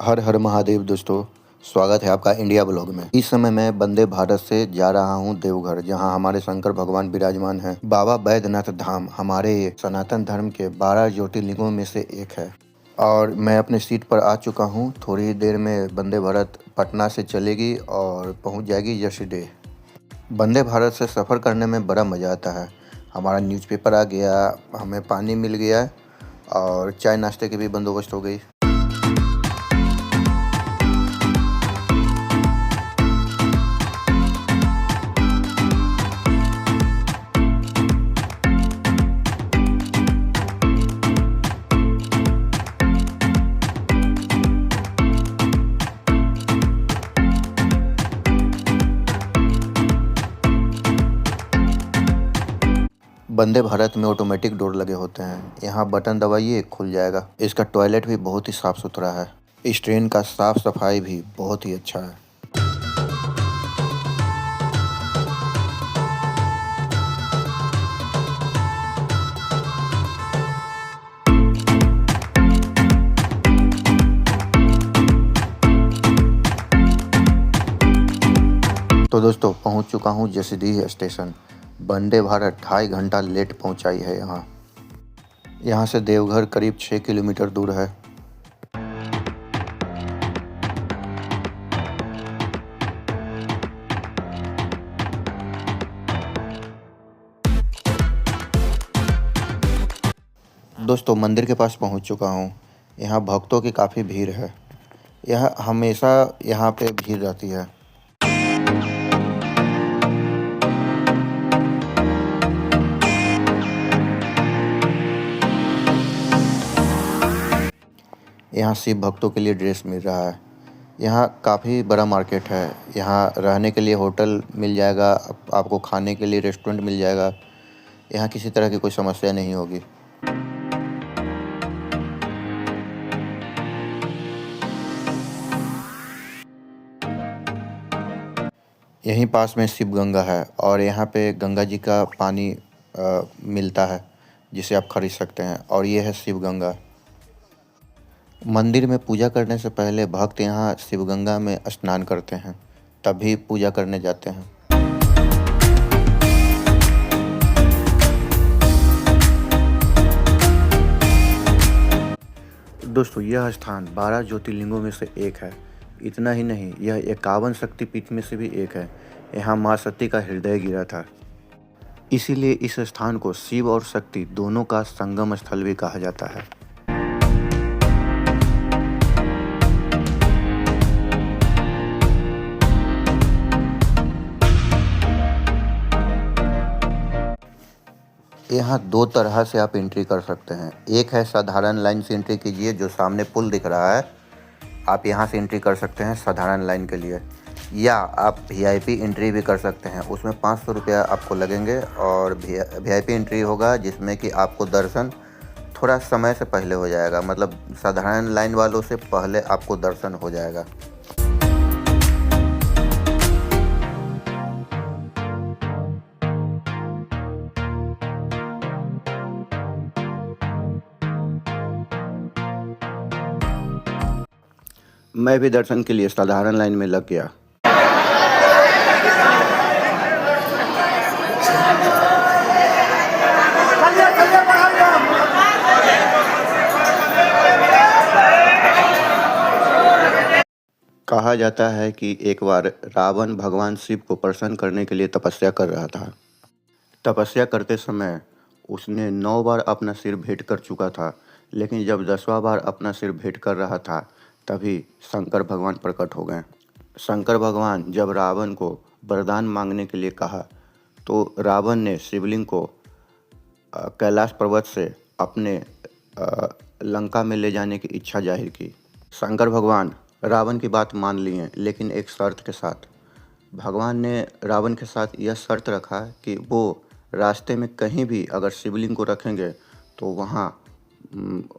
हर हर महादेव दोस्तों। स्वागत है आपका इंडिया ब्लॉग में। इस समय मैं वंदे भारत से जा रहा हूं देवघर, जहां हमारे शंकर भगवान विराजमान हैं। बाबा बैद्यनाथ धाम हमारे सनातन धर्म के 12 ज्योतिर्लिंगों में से एक है और मैं अपने सीट पर आ चुका हूं। थोड़ी ही देर में वंदे भारत पटना से चलेगी और पहुंच जाएगी यशडे। वंदे भारत से सफ़र करने में बड़ा मज़ा आता है। हमारा न्यूज़पेपर आ गया, हमें पानी मिल गया और चाय नाश्ते की भी बंदोबस्त हो गई। वंदे भारत में ऑटोमेटिक डोर लगे होते हैं। यहाँ बटन दबाइए खुल जाएगा। इसका टॉयलेट भी बहुत ही साफ़ सुथरा है। इस ट्रेन का साफ़ सफाई भी बहुत ही अच्छा है। तो दोस्तों पहुँच चुका हूँ जसीडीह स्टेशन। वंदे भारत 2.5 घंटा लेट पहुँचाई है यहाँ। यहाँ से देवघर करीब 6 किलोमीटर दूर है। दोस्तों मंदिर के पास पहुँच चुका हूँ। यहाँ भक्तों की काफ़ी भीड़ है। यह हमेशा यहाँ पे भीड़ रहती है। यहाँ शिव भक्तों के लिए ड्रेस मिल रहा है। यहाँ काफ़ी बड़ा मार्केट है। यहाँ रहने के लिए होटल मिल जाएगा, आपको खाने के लिए रेस्टोरेंट मिल जाएगा। यहाँ किसी तरह की कोई समस्या नहीं होगी। यहीं पास में शिव गंगा है और यहाँ पे गंगा जी का पानी मिलता है, जिसे आप खरीद सकते हैं। और ये है शिव गंगा। मंदिर में पूजा करने से पहले भक्त यहाँ शिव गंगा में स्नान करते हैं, तभी पूजा करने जाते हैं। दोस्तों यह स्थान 12 ज्योतिर्लिंगों में से एक है। इतना ही नहीं, यह 51 शक्तिपीठ में से भी एक है। यहाँ माँ सती का हृदय गिरा था। इसीलिए इस स्थान को शिव और शक्ति दोनों का संगम स्थल भी कहा जाता है। यहाँ 2 तरह से आप एंट्री कर सकते हैं। एक है साधारण लाइन से एंट्री कीजिए, जो सामने पुल दिख रहा है, आप यहाँ से एंट्री कर सकते हैं साधारण लाइन के लिए। या आप वीआईपी एंट्री भी कर सकते हैं। उसमें 500 रुपया आपको लगेंगे और वीआईपी एंट्री होगा, जिसमें कि आपको दर्शन थोड़ा समय से पहले हो जाएगा। मतलब साधारण लाइन वालों से पहले आपको दर्शन हो जाएगा। मैं भी दर्शन के लिए साधारण लाइन में लग गया। कहा जाता है कि एक बार रावण भगवान शिव को प्रसन्न करने के लिए तपस्या कर रहा था। तपस्या करते समय उसने 9 बार अपना सिर भेंट कर चुका था, लेकिन जब 10वां बार अपना सिर भेंट कर रहा था, तभी शंकर भगवान प्रकट हो गए। शंकर भगवान जब रावण को वरदान मांगने के लिए कहा, तो रावण ने शिवलिंग को कैलाश पर्वत से अपने लंका में ले जाने की इच्छा जाहिर की। शंकर भगवान रावण की बात मान लिए, लेकिन एक शर्त के साथ। भगवान ने रावण के साथ यह शर्त रखा कि वो रास्ते में कहीं भी अगर शिवलिंग को रखेंगे तो वहाँ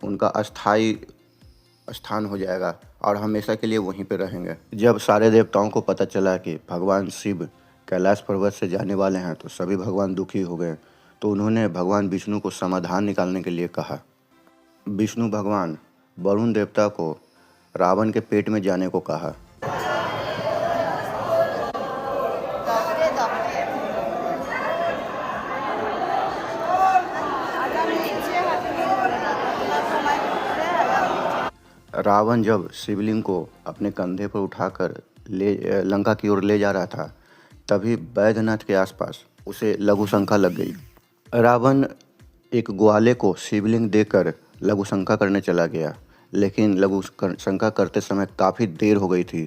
उनका अस्थाई स्थान हो जाएगा और हमेशा के लिए वहीं पे रहेंगे। जब सारे देवताओं को पता चला कि भगवान शिव कैलाश पर्वत से जाने वाले हैं, तो सभी भगवान दुखी हो गए। तो उन्होंने भगवान विष्णु को समाधान निकालने के लिए कहा। विष्णु भगवान वरुण देवता को रावण के पेट में जाने को कहा। रावण जब शिवलिंग को अपने कंधे पर उठाकर लंका की ओर ले जा रहा था, तभी बैद्यनाथ के आसपास उसे लघु शंका लग गई। रावण एक ग्वाले को शिवलिंग देकर लघु शंका करने चला गया, लेकिन लघु शंका करते समय काफ़ी देर हो गई थी,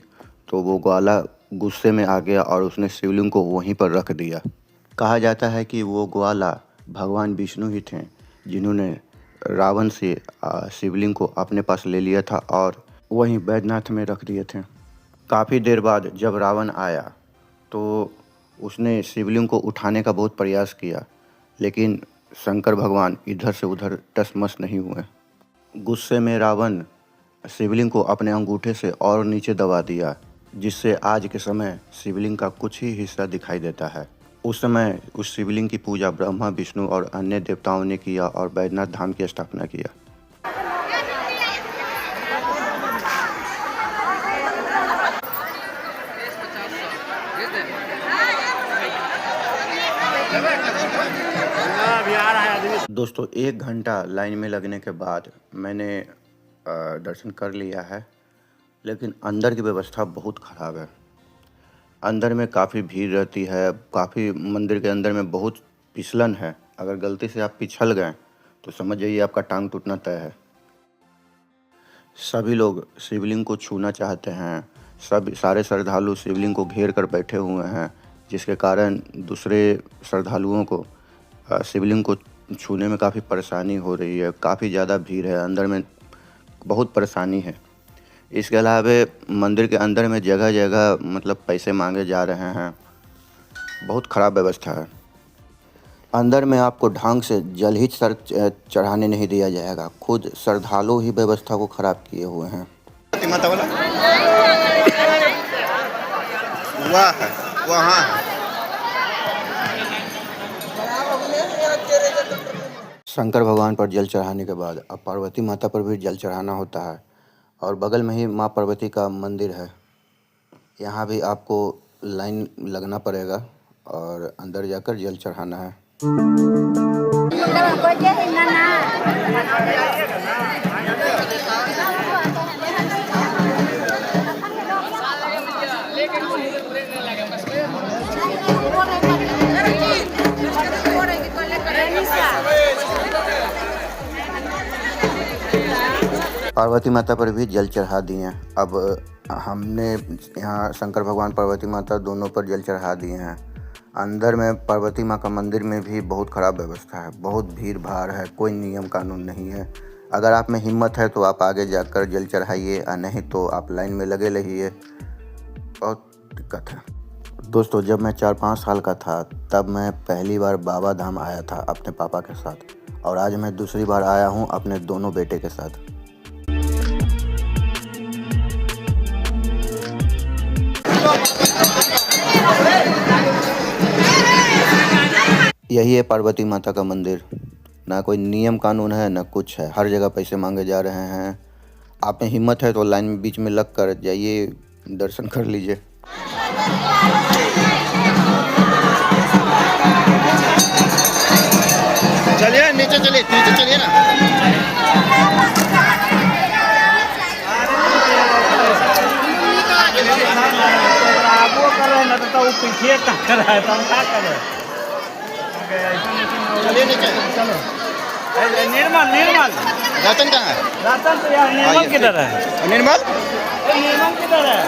तो वो ग्वाला गुस्से में आ गया और उसने शिवलिंग को वहीं पर रख दिया। कहा जाता है कि वो ग्वाला भगवान विष्णु ही थे, जिन्होंने रावण से शिवलिंग को अपने पास ले लिया था और वहीं बैद्यनाथ में रख दिए थे। काफ़ी देर बाद जब रावण आया तो उसने शिवलिंग को उठाने का बहुत प्रयास किया, लेकिन शंकर भगवान इधर से उधर टस-मस नहीं हुए। गुस्से में रावण शिवलिंग को अपने अंगूठे से और नीचे दबा दिया, जिससे आज के समय शिवलिंग का कुछ ही हिस्सा दिखाई देता है। उस समय उस शिवलिंग की पूजा ब्रह्मा, विष्णु और अन्य देवताओं ने किया और बैद्यनाथ धाम की स्थापना किया। दोस्तों 1 घंटा लाइन में लगने के बाद मैंने दर्शन कर लिया है, लेकिन अंदर की व्यवस्था बहुत ख़राब है। अंदर में काफ़ी भीड़ रहती है, काफ़ी मंदिर के अंदर में बहुत फिसलन है। अगर गलती से आप पिछल गए तो समझ जाइए आपका टांग टूटना तय है। सभी लोग शिवलिंग को छूना चाहते हैं, सारे श्रद्धालु शिवलिंग को घेर कर बैठे हुए हैं, जिसके कारण दूसरे श्रद्धालुओं को शिवलिंग को छूने में काफ़ी परेशानी हो रही है। काफ़ी ज़्यादा भीड़ है, अंदर में बहुत परेशानी है। इसके अलावा मंदिर के अंदर में जगह जगह मतलब पैसे मांगे जा रहे हैं, बहुत ख़राब व्यवस्था है। अंदर में आपको ढंग से जल ही चढ़ाने नहीं दिया जाएगा, खुद श्रद्धालु ही व्यवस्था को ख़राब किए हुए हैं। माता वाला वहाँ शंकर भगवान पर जल चढ़ाने के बाद अब पार्वती माता पर भी जल चढ़ाना होता है, और बगल में ही माँ पार्वती का मंदिर है। यहाँ भी आपको लाइन लगना पड़ेगा और अंदर जाकर जल चढ़ाना है। पार्वती माता पर भी जल चढ़ा दिए। अब हमने यहाँ शंकर भगवान, पार्वती माता दोनों पर जल चढ़ा दिए हैं। अंदर में पार्वती माँ का मंदिर में भी बहुत ख़राब व्यवस्था है, बहुत भीड़ भाड़ है, कोई नियम कानून नहीं है। अगर आप में हिम्मत है तो आप आगे जाकर जल चढ़ाइए, और नहीं तो आप लाइन में लगे रहिए। बहुत दिक्कत है दोस्तों। जब मैं 4-5 साल का था तब मैं पहली बार बाबा धाम आया था अपने पापा के साथ, और आज मैं दूसरी बार आया हूँ अपने दोनों बेटे के साथ। यही है पार्वती माता का मंदिर। ना कोई नियम कानून है, ना कुछ है, हर जगह पैसे मांगे जा रहे हैं। आप में हिम्मत है तो लाइन में बीच में लग कर जाइए, दर्शन कर लीजिए। चलिए नीचे चलिए ना। तो पीछे टक्कर है तो हम क्या करें। चलिए नीचे चलो। निर्मल रतन कहाँ है? रतन तो यार निर्मल किधर है? निर्मल किधर है?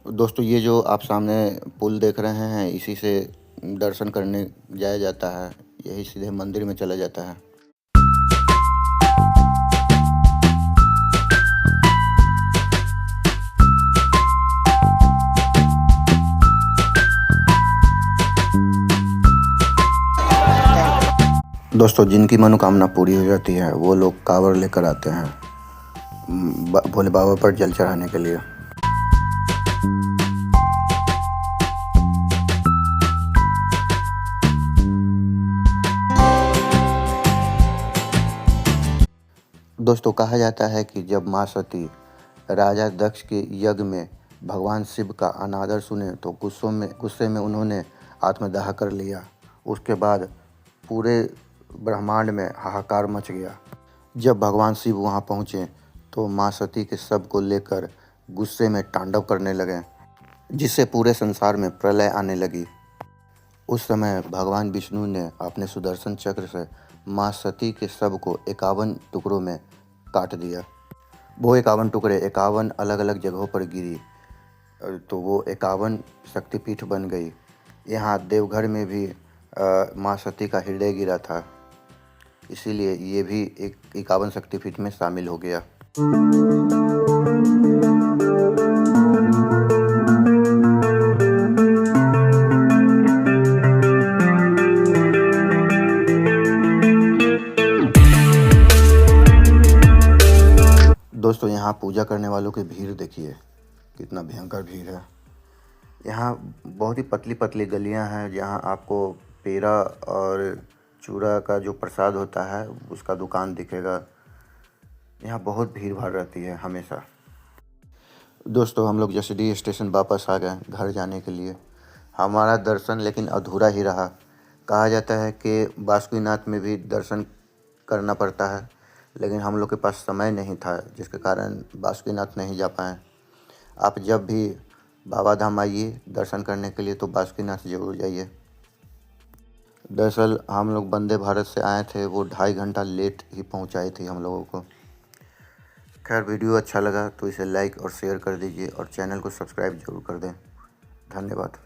दोस्तों ये जो आप सामने पुल देख रहे हैं, इसी से दर्शन करने जाया जाता है। यही सीधे मंदिर में चला जाता है। दोस्तों जिनकी मनोकामना पूरी हो जाती है वो लोग कांवड़ लेकर आते हैं भोले बाबा पर जल चढ़ाने के लिए। दोस्तों कहा जाता है कि जब माँ सती राजा दक्ष के यज्ञ में भगवान शिव का अनादर सुने तो गुस्से में उन्होंने आत्मदाह कर लिया। उसके बाद पूरे ब्रह्मांड में हाहाकार मच गया। जब भगवान शिव वहां पहुंचे तो माँ सती के शव को लेकर गुस्से में तांडव करने लगे, जिससे पूरे संसार में प्रलय आने लगी। उस समय भगवान विष्णु ने अपने सुदर्शन चक्र से माँ सती के शव को 51 टुकड़ों में काट दिया। वो 51 टुकड़े 51 अलग अलग जगहों पर गिरी तो वो 51 शक्तिपीठ बन गई। यहाँ देवघर में भी माँ सती का हृदय गिरा था, इसीलिए ये भी एक 51 शक्तिपीठ में शामिल हो गया। दोस्तों यहाँ पूजा करने वालों की भीड़ देखिए, कितना भयंकर भीड़ है। यहाँ बहुत ही पतली पतली गलियाँ हैं जहाँ आपको पेड़ा और चूड़ा का जो प्रसाद होता है उसका दुकान दिखेगा। यहाँ बहुत भीड़ भाड़ रहती है हमेशा। दोस्तों हम लोग जसीडीह स्टेशन वापस आ गए घर जाने के लिए। हमारा दर्शन लेकिन अधूरा ही रहा। कहा जाता है कि बासुकीनाथ में भी दर्शन करना पड़ता है, लेकिन हम लोग के पास समय नहीं था, जिसके कारण बासुकीनाथ नहीं जा पाए। आप जब भी बाबा धाम आइए दर्शन करने के लिए तो बासुकीनाथ जरूर जाइए। दरअसल हम लोग वंदे भारत से आए थे, वो 2.5 घंटा लेट ही पहुंचाई थी हम लोगों को। खैर वीडियो अच्छा लगा तो इसे लाइक और शेयर कर दीजिए और चैनल को सब्सक्राइब जरूर कर दें। धन्यवाद।